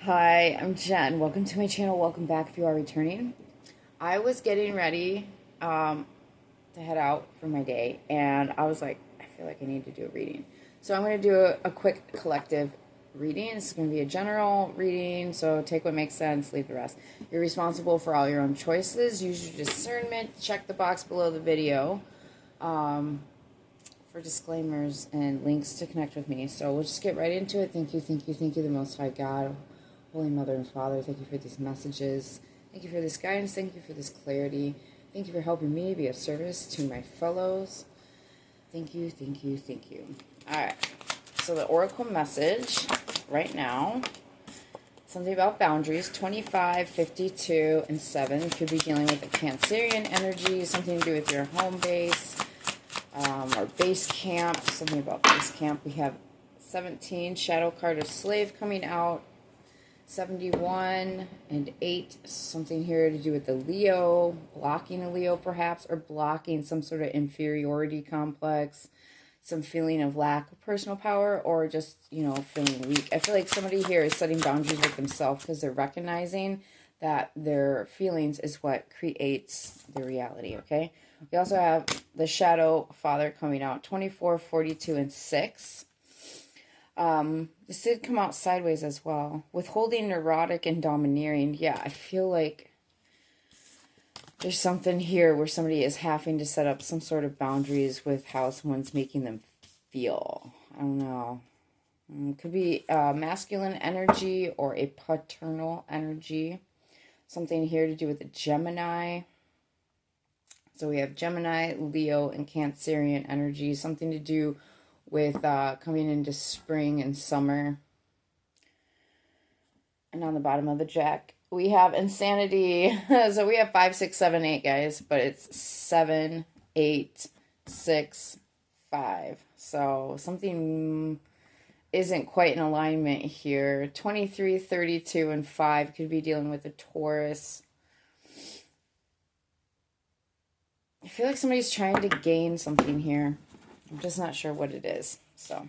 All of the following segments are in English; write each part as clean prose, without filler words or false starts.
Hi, I'm Jen. Welcome to my channel. Welcome back if you are returning. I was getting ready to head out for my day, and I was like, I feel like I need to do a reading. So I'm going to do a quick collective reading. This is going to be a general reading, so take what makes sense, leave the rest. You're responsible for all your own choices. Use your discernment. Check the box below the video for disclaimers and links to connect with me. So we'll just get right into it. Thank you, thank you, thank you, the Most High God, Holy Mother and Father. Thank you for these messages. Thank you for this guidance. Thank you for this clarity. Thank you for helping me be of service to my fellows. Thank you, thank you, thank you. All right. So the oracle message right now, something about boundaries, 25, 52, and 7. Could be dealing with a Cancerian energy, something to do with your home base, or base camp, something about base camp. We have 17, shadow card of slave coming out, 71 and 8, something here to do with the Leo, blocking a Leo perhaps, or blocking some sort of inferiority complex, some feeling of lack of personal power, or just, you know, feeling weak. I feel like somebody here is setting boundaries with themselves because they're recognizing that their feelings is what creates the reality, okay? We also have the shadow father coming out, 24, 42, and 6. This did come out sideways as well. Withholding, neurotic, and domineering. Yeah, I feel like there's something here where somebody is having to set up some sort of boundaries with how someone's making them feel. I don't know. Could be masculine energy or a paternal energy. Something here to do with the Gemini. So we have Gemini, Leo, and Cancerian energy. Something to do with coming into spring and summer. And on the bottom of the deck, we have insanity. So we have 5, 6, 7, 8, guys, but it's 7, 8, 6, 5. So something isn't quite in alignment here. 23, 32, and 5 could be dealing with a Taurus. I feel like somebody's trying to gain something here. I'm just not sure what it is. So,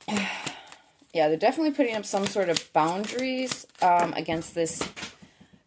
yeah, they're definitely putting up some sort of boundaries against this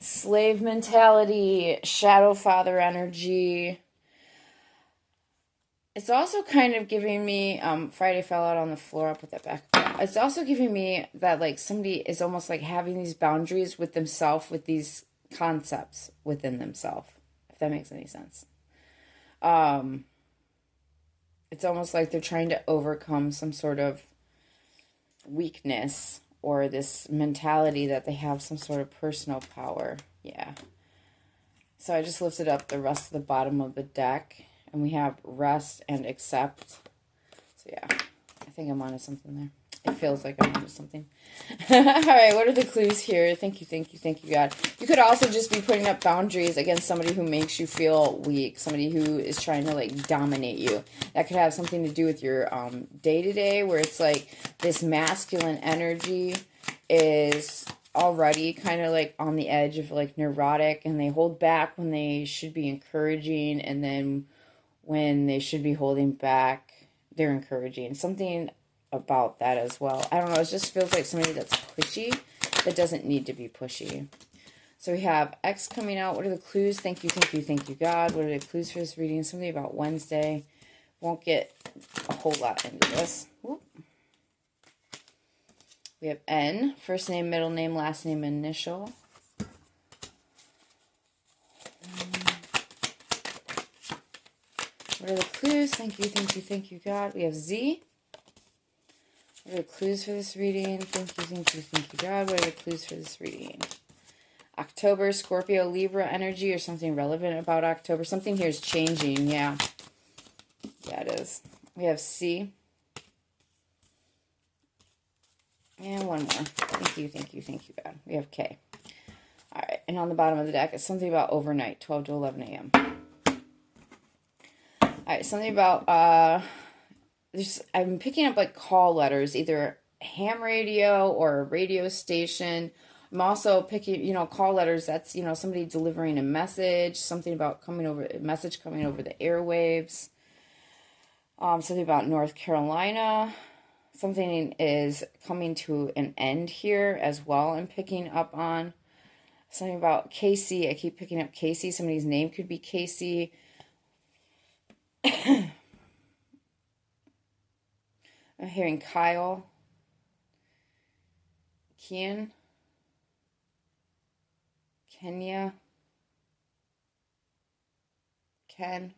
slave mentality, shadow father energy. It's also kind of giving me, Friday fell out on the floor, I'll put that back. It's also giving me that, like, somebody is almost like having these boundaries with themselves, with these concepts within themselves, if that makes any sense. It's almost like they're trying to overcome some sort of weakness or this mentality that they have some sort of personal power. Yeah. So I just lifted up the rest of the bottom of the deck, and we have rest and accept. So yeah, I think I'm onto something there. It feels like I'm onto something. All right, what are the clues here? Thank you, thank you, thank you, God. You could also just be putting up boundaries against somebody who makes you feel weak, somebody who is trying to, like, dominate you. That could have something to do with your day-to-day, where it's like this masculine energy is already kind of like on the edge of, like, neurotic, and they hold back when they should be encouraging, and then when they should be holding back, they're encouraging. Something about that as well. I don't know. It just feels like somebody that's pushy that doesn't need to be pushy. So we have X coming out. What are the clues? Thank you, thank you, thank you, God. What are the clues for this reading? Something about Wednesday. Won't get a whole lot into this. Whoop. We have N. First name, middle name, last name, initial. What are the clues? Thank you, thank you, thank you, God. We have Z. What are the clues for this reading? Thank you, thank you, thank you, God. What are the clues for this reading? October, Scorpio, Libra energy, or something relevant about October. Something here is changing, yeah. Yeah, it is. We have C. And one more. Thank you, thank you, thank you, God. We have K. All right, and on the bottom of the deck, it's something about overnight, 12 to 11 a.m. All right, something about... I'm picking up, like, call letters, either ham radio or a radio station. I'm also picking, you know, call letters. That's, you know, somebody delivering a message, something about a message coming over the airwaves. Something about North Carolina, Something is coming to an end here as well. I'm picking up on something about Casey. I keep picking up Casey. Somebody's name could be Casey. I'm hearing Kyle. Kian. Kenya. Ken.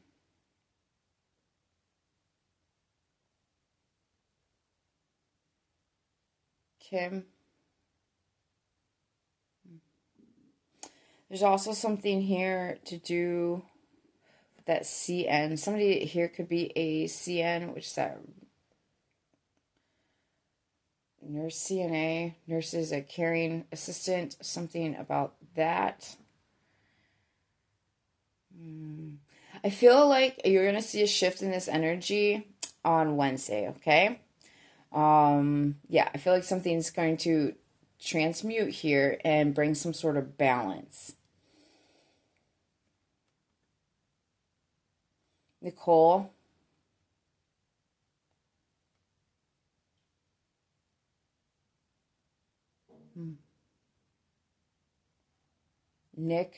Kim. There's also something here to do with that CN. Somebody here could be a CN, which is that nurse, CNA. Nurse is a caring assistant. Something about that. I feel like you're going to see a shift in this energy on Wednesday, okay? Yeah, I feel like something's going to transmute here and bring some sort of balance. Nicole. Nick.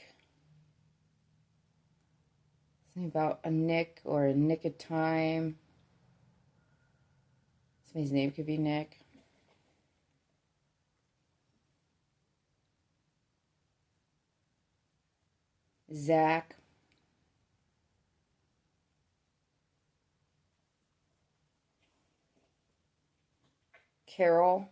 Something about a Nick or a nick of time. Somebody's name could be Nick. Zach. Carol.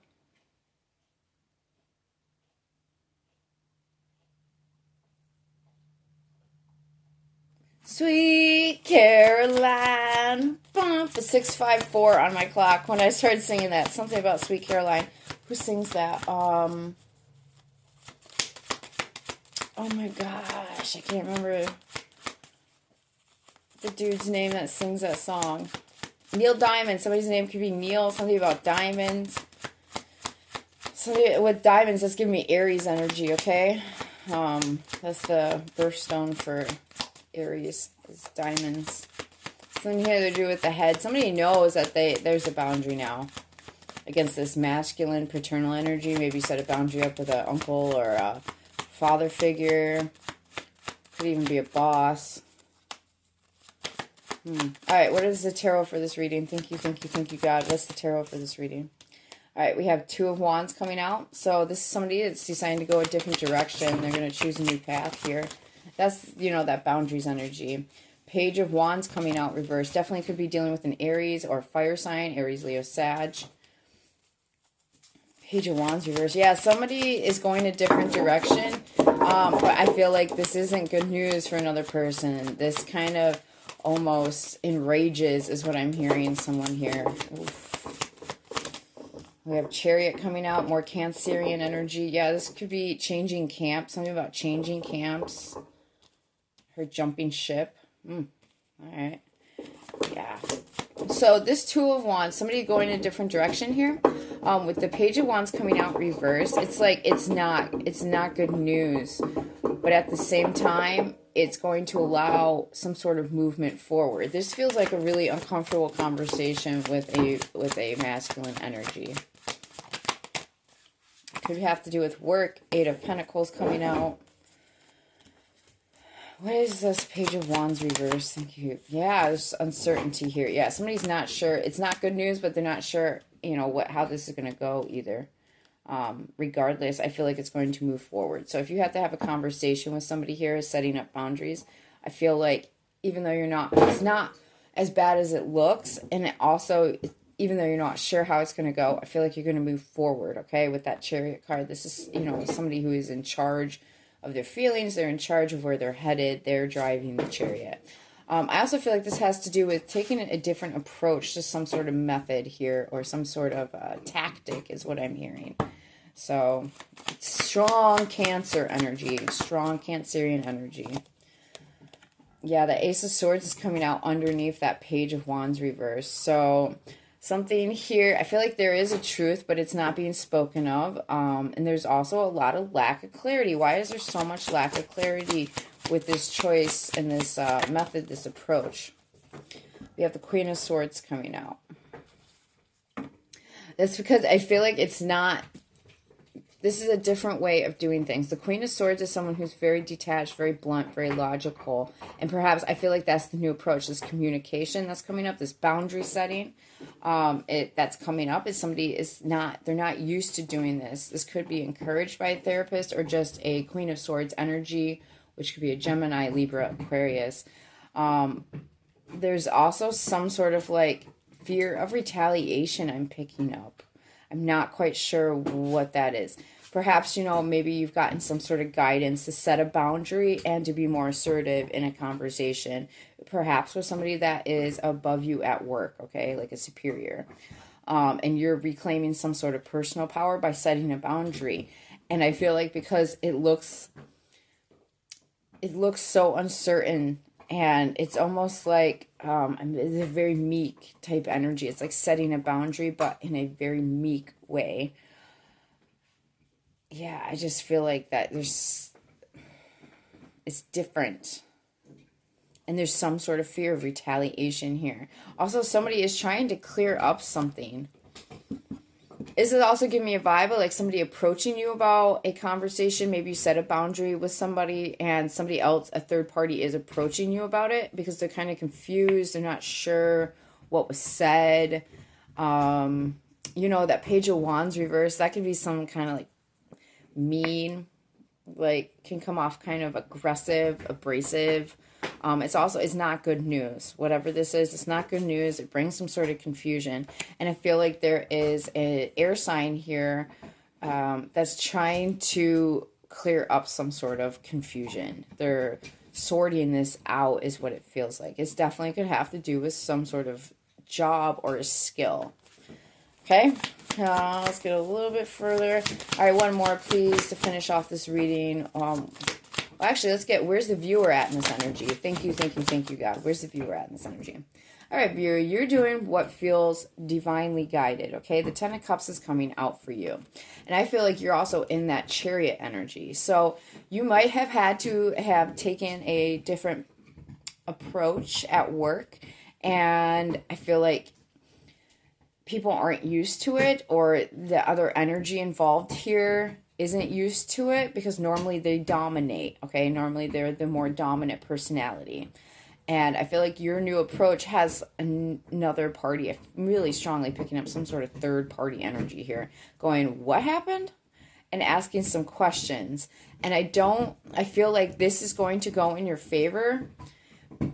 Sweet Caroline. Bump the 654 on my clock when I started singing that. Something about Sweet Caroline. Who sings that? Oh my gosh. I can't remember the dude's name that sings that song. Neil Diamond. Somebody's name could be Neil. Something about diamonds. Something with diamonds. That's giving me Aries energy, okay? That's the birthstone for Aries, is diamonds. Something here to do with the head. Somebody knows that there's a boundary now against this masculine paternal energy. Maybe set a boundary up with an uncle or a father figure. Could even be a boss. Alright, what is the tarot for this reading? Thank you, thank you, thank you, God. What's the tarot for this reading? Alright, we have Two of Wands coming out. So this is somebody that's deciding to go a different direction. They're going to choose a new path here. That's, you know, that boundaries energy. Page of Wands coming out reversed. Definitely could be dealing with an Aries or fire sign. Aries, Leo, Sag. Page of Wands reversed. Yeah, somebody is going a different direction. But I feel like this isn't good news for another person. This kind of almost enrages is what I'm hearing someone here. Oof. We have Chariot coming out. More Cancerian energy. Yeah, this could be changing camp. Something about changing camps. Her jumping ship. All right. Yeah. So this Two of Wands, somebody going a different direction here. With the Page of Wands coming out reversed, it's like it's not good news, but at the same time, it's going to allow some sort of movement forward. This feels like a really uncomfortable conversation with a masculine energy. Could have to do with work. Eight of Pentacles coming out. What is this Page of Wands reverse? Thank you. Yeah, there's uncertainty here. Yeah, somebody's not sure. It's not good news, but they're not sure, you know, how this is going to go either. Regardless, I feel like it's going to move forward. So if you have to have a conversation with somebody here, setting up boundaries, I feel like even though it's not as bad as it looks, and it also, even though you're not sure how it's going to go, I feel like you're going to move forward, okay, with that Chariot card. This is, you know, somebody who is in charge of their feelings. They're in charge of where they're headed. They're driving the Chariot. I also feel like this has to do with taking a different approach to some sort of method here, or some sort of tactic is what I'm hearing. So, strong Cancer energy, strong Cancerian energy. Yeah, the Ace of Swords is coming out underneath that Page of Wands reverse. So, something here, I feel like there is a truth, but it's not being spoken of. And there's also a lot of lack of clarity. Why is there so much lack of clarity with this choice and this method, this approach? We have the Queen of Swords coming out. That's because I feel like it's not, this is a different way of doing things. The Queen of Swords is someone who's very detached, very blunt, very logical. And perhaps I feel like that's the new approach, this communication that's coming up, this boundary setting that's coming up is somebody is not, they're not used to doing this. This could be encouraged by a therapist or just a Queen of Swords energy, which could be a Gemini, Libra, Aquarius. There's also some sort of like fear of retaliation I'm picking up. I'm not quite sure what that is. Perhaps, you know, maybe you've gotten some sort of guidance to set a boundary and to be more assertive in a conversation. Perhaps with somebody that is above you at work, okay, like a superior. And you're reclaiming some sort of personal power by setting a boundary. And I feel like because it looks so uncertain, and it's almost like it's a very meek type energy. It's like setting a boundary, but in a very meek way. Yeah, I just feel like that it's different. And there's some sort of fear of retaliation here. Also, somebody is trying to clear up something. Is it also giving me a vibe of like somebody approaching you about a conversation? Maybe you set a boundary with somebody and somebody else, a third party, is approaching you about it because they're kind of confused. They're not sure what was said. You know, that Page of Wands reverse, that could be some kind of like mean, like can come off kind of aggressive, abrasive. It's not good news. Whatever this is, it's not good news. It brings some sort of confusion. And I feel like there is an air sign here that's trying to clear up some sort of confusion. They're sorting this out is what it feels like. It's definitely could have to do with some sort of job or a skill. Okay, let's get a little bit further. All right, one more, please, to finish off this reading. Actually, let's get, where's the viewer at in this energy? Thank you, God. Where's the viewer at in this energy? All right, viewer, you're doing what feels divinely guided, okay? The Ten of Cups is coming out for you. And I feel like you're also in that Chariot energy. So you might have had to have taken a different approach at work. And I feel like people aren't used to it, or the other energy involved here isn't used to it, because normally they dominate, okay? Normally they're the more dominant personality. And I feel like your new approach has another party. I'm really strongly picking up some sort of third party energy here, going, what happened? And asking some questions. And I feel like this is going to go in your favor.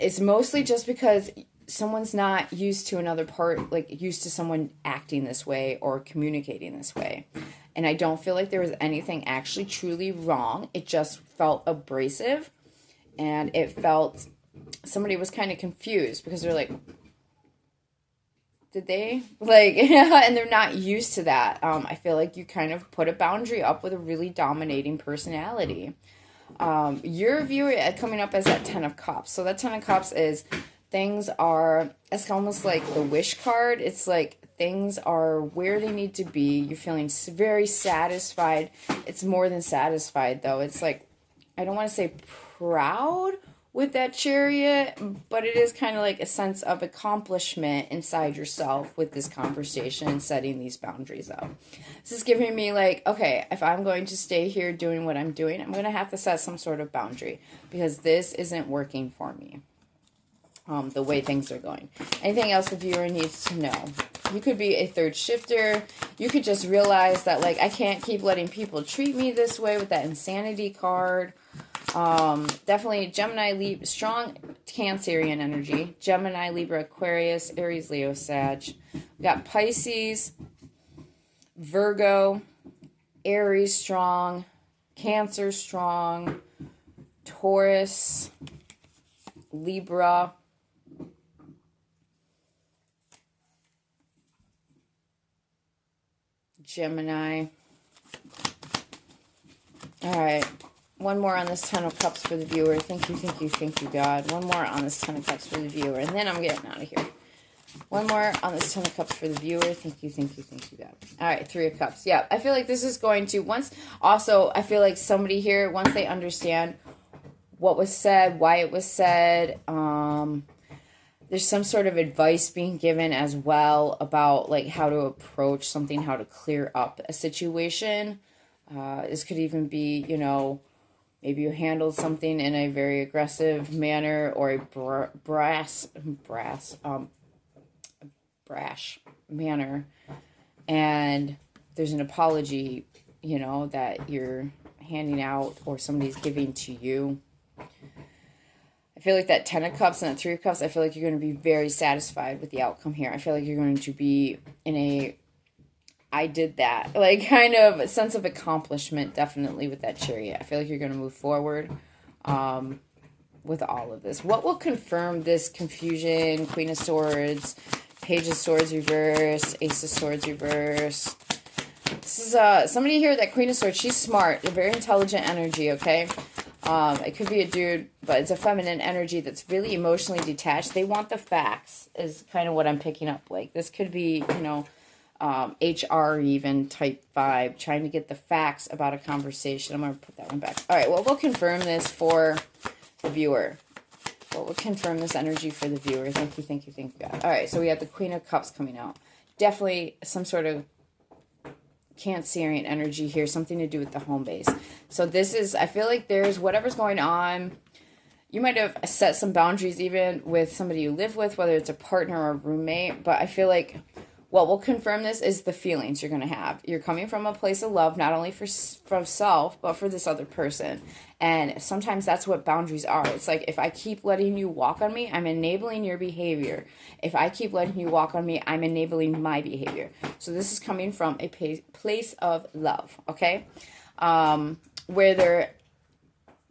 It's mostly just because someone's not used to another part, like used to someone acting this way or communicating this way. And I don't feel like there was anything actually truly wrong. It just felt abrasive, and it felt somebody was kind of confused because they're like, did they? Like, and they're not used to that. I feel like you kind of put a boundary up with a really dominating personality. Your viewer coming up as that Ten of Cups. So that Ten of Cups is things are, it's almost like the wish card. It's like things are where they need to be. You're feeling very satisfied. It's more than satisfied, though. It's like, I don't want to say proud with that Chariot, but it is kind of like a sense of accomplishment inside yourself with this conversation and setting these boundaries up. This is giving me like, okay, if I'm going to stay here doing what I'm doing, I'm going to have to set some sort of boundary because this isn't working for me. The way things are going. Anything else the viewer needs to know? You could be a third shifter. You could just realize that, like, I can't keep letting people treat me this way with that insanity card. Definitely Gemini, strong Cancerian energy. Gemini, Libra, Aquarius, Aries, Leo, Sag. We got Pisces, Virgo, Aries strong, Cancer strong, Taurus, Libra, Gemini. All right. One more on this Ten of Cups for the viewer. Thank you, God. One more on this Ten of Cups for the viewer. And then I'm getting out of here. One more on this Ten of Cups for the viewer. Thank you, God. All right, Three of Cups. Yeah, I feel like this is going to, I feel like somebody here, once they understand what was said, why it was said, there's some sort of advice being given as well about like how to approach something, how to clear up a situation. This could even be, you know, maybe you handled something in a very aggressive manner, or a brash manner, and there's an apology, you know, that you're handing out or somebody's giving to you. I feel like that 10 of Cups and that 3 of Cups, I feel like you're going to be very satisfied with the outcome here. I feel like you're going to be in a, I did that, like, kind of a sense of accomplishment, definitely, with that Chariot. I feel like you're going to move forward with all of this. What will confirm this confusion? Queen of Swords, Page of Swords reverse, Ace of Swords reverse. This is somebody here, that Queen of Swords, she's smart, a very intelligent energy, okay? It could be a dude, but it's a feminine energy that's really emotionally detached. They want the facts, is kind of what I'm picking up. Like, this could be, you know, HR even type vibe, trying to get the facts about a conversation. I'm going to put that one back. All right, well, we'll confirm this for the viewer. What will confirm this energy for the viewer? Thank you, thank you, thank you, God. All right, so we have the Queen of Cups coming out. Definitely some sort of Cancerian energy here, something to do with the home base. So this is, I feel like there's whatever's going on. You might have set some boundaries even with somebody you live with, whether it's a partner or a roommate. But I feel like what will confirm this is the feelings you're going to have. You're coming from a place of love, not only for self, but for this other person. And sometimes that's what boundaries are. It's like, if I keep letting you walk on me, I'm enabling your behavior. If I keep letting you walk on me, I'm enabling my behavior. So this is coming from a place of love, okay? Where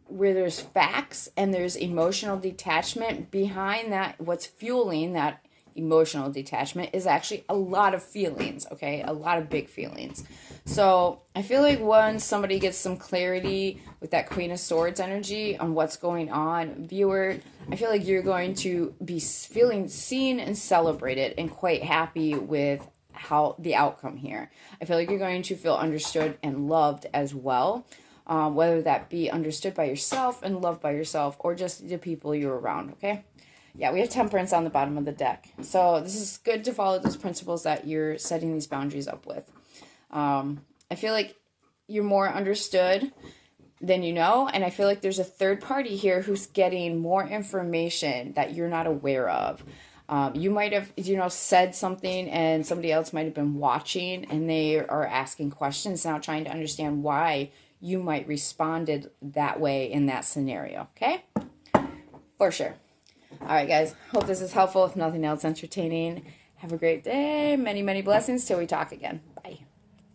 there's facts and there's emotional detachment behind that, what's fueling that emotional detachment is actually a lot of feelings, okay? A lot of big feelings. So I feel like once somebody gets some clarity with that Queen of Swords energy on what's going on, viewer, I feel like you're going to be feeling seen and celebrated and quite happy with how the outcome here. I feel like you're going to feel understood and loved as well. Whether that be understood by yourself and loved by yourself, or just the people you're around, okay? Yeah, we have Temperance on the bottom of the deck. So this is good to follow those principles that you're setting these boundaries up with. I feel like you're more understood than you know, and I feel like there's a third party here who's getting more information that you're not aware of. You might have, you know, said something and somebody else might have been watching, and they are asking questions now, trying to understand why you might responded that way in that scenario, okay? For sure. All right, guys. Hope this is helpful. If nothing else, entertaining. Have a great day. Many, many blessings till we talk again.